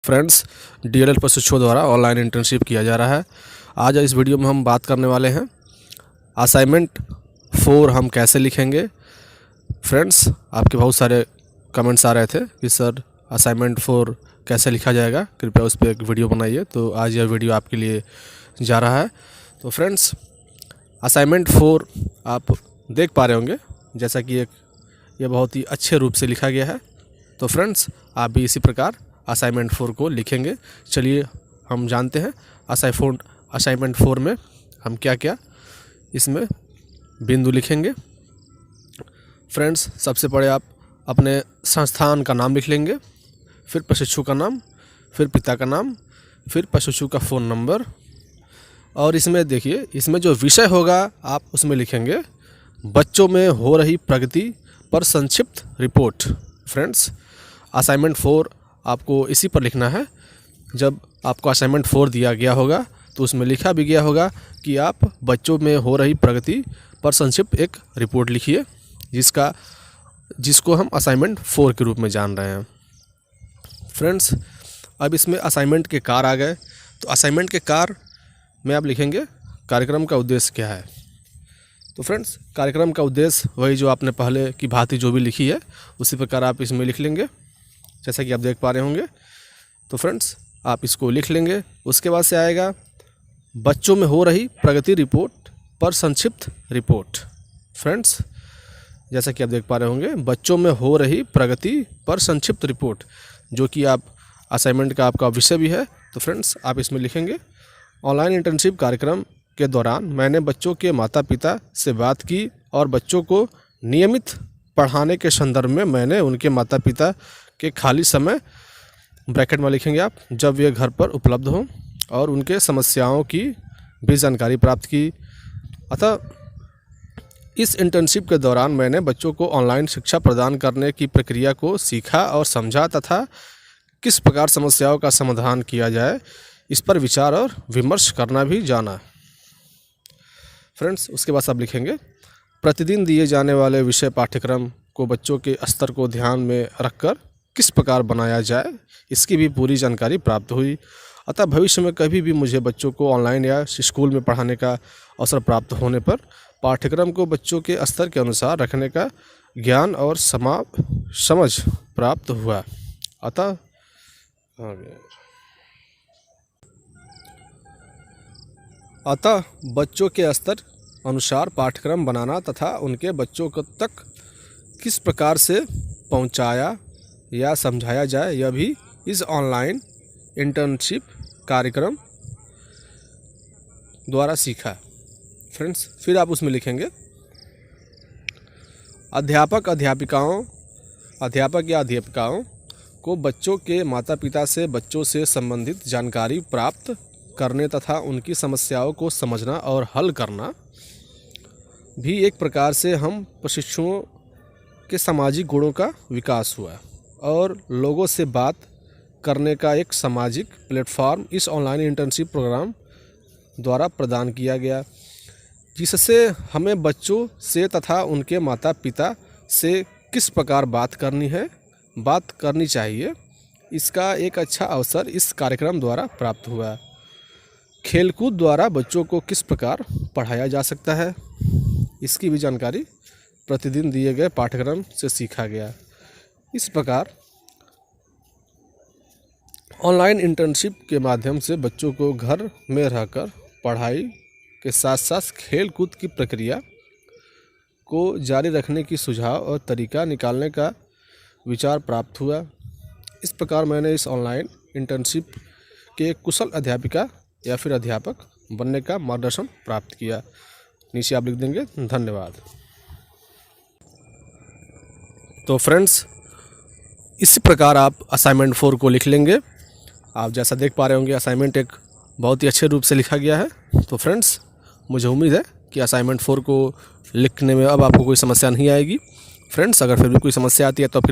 Friends, DElEd प्रशिक्षुओं द्वारा online internship किया जा रहा है। आज इस वीडियो में हम बात करने वाले हैं असाइनमेंट 4 हम कैसे लिखेंगे। फ्रेंड्स, आपके बहुत सारे कमेंट्स आ रहे थे कि सर असाइनमेंट 4 कैसे लिखा जाएगा, कृपया उस पर एक वीडियो बनाइए। तो आज यह वीडियो आपके लिए जा रहा है। तो फ्रेंड्स, असाइनमेंट 4 आप देख पा रहे होंगे जैसा कि ये बहुत ही अच्छे रूप से लिखा गया है। तो फ्रेंड्स, आप भी इसी प्रकार असाइनमेंट 4 को लिखेंगे। चलिए हम जानते हैं असाइनमेंट 4 में हम क्या क्या इसमें बिंदु लिखेंगे। फ्रेंड्स, सबसे पहले आप अपने संस्थान का नाम लिख लेंगे, फिर प्रशिक्षु का नाम, फिर पिता का नाम, फिर प्रशिक्षु का फ़ोन नंबर। और इसमें देखिए, इसमें जो विषय होगा आप उसमें लिखेंगे बच्चों में हो रही प्रगति पर संक्षिप्त रिपोर्ट। फ्रेंड्स, असाइनमेंट 4 आपको इसी पर लिखना है। जब आपको असाइनमेंट 4 दिया गया होगा तो उसमें लिखा भी गया होगा कि आप बच्चों में हो रही प्रगति पर संक्षिप्त एक रिपोर्ट लिखिए, जिसको हम असाइनमेंट 4 के रूप में जान रहे हैं। फ्रेंड्स, अब इसमें असाइनमेंट के कार्य आ गए। तो असाइनमेंट के कार्य में आप लिखेंगे कार्यक्रम का उद्देश्य क्या है। तो फ्रेंड्स, कार्यक्रम का उद्देश्य वही जो आपने पहले की भांति जो भी लिखी है उसी प्रकार आप इसमें लिख लेंगे, जैसा कि आप देख पा रहे होंगे। तो फ्रेंड्स, आप इसको लिख लेंगे। उसके बाद से आएगा बच्चों में हो रही प्रगति रिपोर्ट पर संक्षिप्त रिपोर्ट। फ्रेंड्स, जैसा कि आप देख पा रहे होंगे, बच्चों में हो रही प्रगति पर संक्षिप्त रिपोर्ट, जो कि आप असाइनमेंट का आपका विषय भी है। तो फ्रेंड्स, आप इसमें लिखेंगे ऑनलाइन इंटर्नशिप कार्यक्रम के दौरान मैंने बच्चों के माता पिता से बात की और बच्चों को नियमित पढ़ाने के संदर्भ में मैंने उनके माता पिता के खाली समय ब्रैकेट में लिखेंगे आप, जब वे घर पर उपलब्ध हों, और उनके समस्याओं की भी जानकारी प्राप्त की। अतः इस इंटर्नशिप के दौरान मैंने बच्चों को ऑनलाइन शिक्षा प्रदान करने की प्रक्रिया को सीखा और समझा तथा किस प्रकार समस्याओं का समाधान किया जाए इस पर विचार और विमर्श करना भी जाना। फ्रेंड्स, उसके बाद आप लिखेंगे प्रतिदिन दिए जाने वाले विषय पाठ्यक्रम को बच्चों के स्तर को ध्यान में रखकर किस प्रकार बनाया जाए, इसकी भी पूरी जानकारी प्राप्त हुई। अतः भविष्य में कभी भी मुझे बच्चों को ऑनलाइन या स्कूल में पढ़ाने का अवसर प्राप्त होने पर पाठ्यक्रम को बच्चों के स्तर के अनुसार रखने का ज्ञान और समझ प्राप्त हुआ। अतः बच्चों के स्तर अनुसार पाठ्यक्रम बनाना तथा उनके बच्चों को तक किस प्रकार से पहुंचाया या समझाया जाए, यह भी इस ऑनलाइन इंटर्नशिप कार्यक्रम द्वारा सीखा। फ्रेंड्स, फिर आप उसमें लिखेंगे अध्यापक या अध्यापिकाओं को बच्चों के माता पिता से बच्चों से संबंधित जानकारी प्राप्त करने तथा उनकी समस्याओं को समझना और हल करना भी एक प्रकार से हम प्रशिक्षुओं के सामाजिक गुणों का विकास हुआ और लोगों से बात करने का एक सामाजिक प्लेटफॉर्म इस ऑनलाइन इंटर्नशिप प्रोग्राम द्वारा प्रदान किया गया, जिससे हमें बच्चों से तथा उनके माता पिता से किस प्रकार बात करनी चाहिए, इसका एक अच्छा अवसर इस कार्यक्रम द्वारा प्राप्त हुआ। खेलकूद द्वारा बच्चों को किस प्रकार पढ़ाया जा सकता है, इसकी भी जानकारी प्रतिदिन दिए गए पाठ्यक्रम से सीखा गया। इस प्रकार ऑनलाइन इंटर्नशिप के माध्यम से बच्चों को घर में रहकर पढ़ाई के साथ साथ खेल कूद की प्रक्रिया को जारी रखने की सुझाव और तरीका निकालने का विचार प्राप्त हुआ। इस प्रकार मैंने इस ऑनलाइन इंटर्नशिप के कुशल अध्यापिका या फिर अध्यापक बनने का मार्गदर्शन प्राप्त किया। नीचे आप लिख देंगे धन्यवाद। तो फ्रेंड्स, इसी प्रकार आप असाइनमेंट 4 को लिख लेंगे। आप जैसा देख पा रहे होंगे असाइनमेंट एक बहुत ही अच्छे रूप से लिखा गया है। तो फ्रेंड्स, मुझे उम्मीद है कि असाइनमेंट 4 को लिखने में अब आपको कोई समस्या नहीं आएगी। फ्रेंड्स, अगर फिर भी कोई समस्या आती है तो फिर